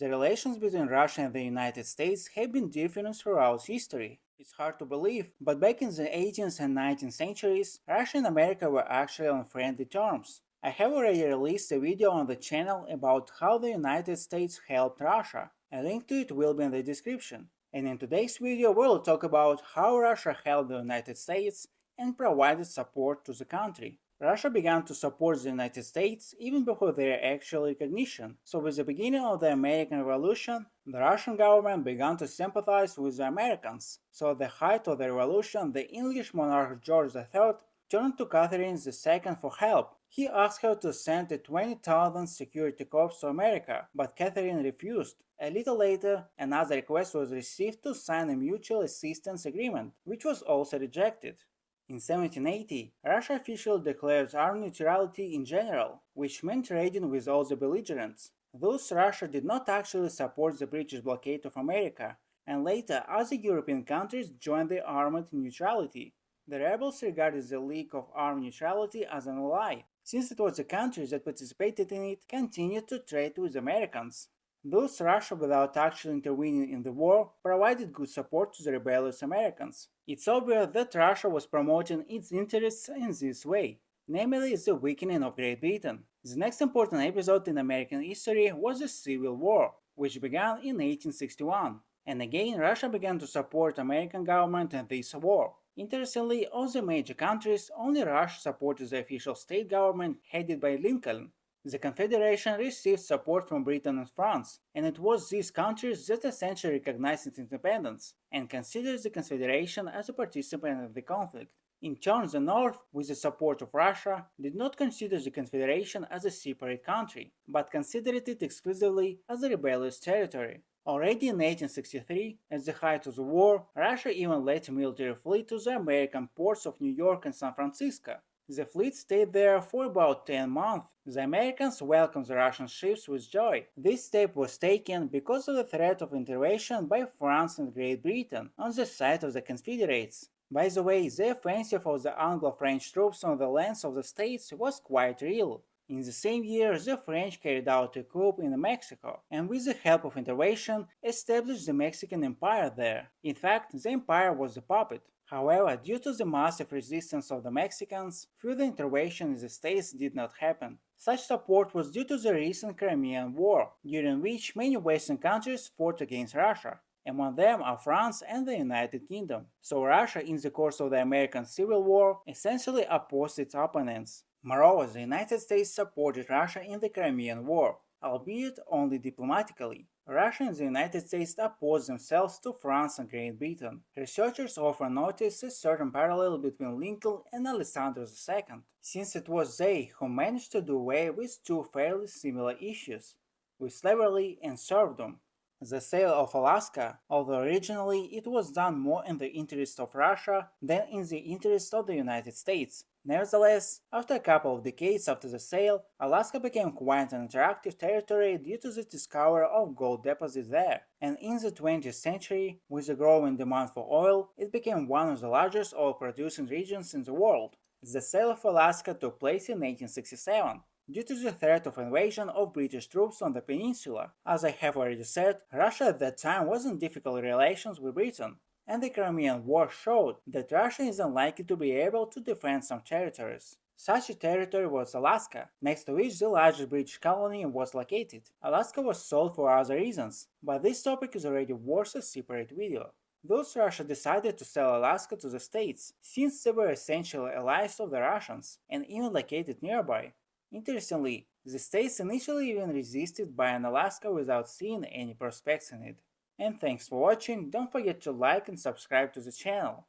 The relations between Russia and the United States have been different throughout history. It's hard to believe, but back in the 18th and 19th centuries, Russia and America were actually on friendly terms. I have already released a video on the channel about how the United States helped Russia. A link to it will be in the description. And in today's video we'll talk about how Russia helped the United States and provided support to the country. Russia began to support the United States even before their actual recognition, so with the beginning of the American Revolution, the Russian government began to sympathize with the Americans. So at the height of the revolution, the English monarch George III turned to Catherine II for help. He asked her to send a 20,000 security corps to America, but Catherine refused. A little later, another request was received to sign a mutual assistance agreement, which was also rejected. In 1780, Russia officially declared armed neutrality in general, which meant trading with all the belligerents. Thus, Russia did not actually support the British blockade of America, and later other European countries joined the armed neutrality. The rebels regarded the League of Armed Neutrality as an ally, since it was the countries that participated in it continued to trade with Americans. Thus, Russia, without actually intervening in the war, provided good support to the rebellious Americans. It's obvious that Russia was promoting its interests in this way, namely the weakening of Great Britain. The next important episode in American history was the Civil War, which began in 1861. And again, Russia began to support American government in this war. Interestingly, of the major countries, only Russia supported the official state government headed by Lincoln. The Confederation received support from Britain and France, and it was these countries that essentially recognized its independence and considered the Confederation as a participant in the conflict. In turn, the North, with the support of Russia, did not consider the Confederation as a separate country, but considered it exclusively as a rebellious territory. Already in 1863, at the height of the war, Russia even led a military fleet to the American ports of New York and San Francisco. The fleet stayed there for about 10 months. The Americans welcomed the Russian ships with joy. This step was taken because of the threat of intervention by France and Great Britain on the side of the Confederates. By the way, the offensive of the Anglo-French troops on the lands of the states was quite real. In the same year, the French carried out a coup in Mexico, and with the help of intervention, established the Mexican Empire there. In fact, the empire was a puppet. However, due to the massive resistance of the Mexicans, further intervention in the states did not happen. Such support was due to the recent Crimean War, during which many Western countries fought against Russia. Among them are France and the United Kingdom. So Russia, in the course of the American Civil War, essentially opposed its opponents. Moreover, the United States supported Russia in the Crimean War, albeit only diplomatically. Russia and the United States opposed themselves to France and Great Britain. Researchers often notice a certain parallel between Lincoln and Alexander II, since it was they who managed to do away with two fairly similar issues, with slavery and serfdom. The sale of Alaska, although originally it was done more in the interest of Russia than in the interest of the United States. Nevertheless, after a couple of decades after the sale, Alaska became quite an attractive territory due to the discovery of gold deposits there, and in the 20th century, with the growing demand for oil, it became one of the largest oil-producing regions in the world. The sale of Alaska took place in 1867. Due to the threat of invasion of British troops on the peninsula. As I have already said, Russia at that time was in difficult relations with Britain, and the Crimean War showed that Russia is unlikely to be able to defend some territories. Such a territory was Alaska, next to which the largest British colony was located. Alaska was sold for other reasons, but this topic is already worth a separate video. Thus, Russia decided to sell Alaska to the States, since they were essentially allies of the Russians, and even located nearby. Interestingly, the States initially even resisted buying Alaska without seeing any prospects in it. And thanks for watching, don't forget to like and subscribe to the channel.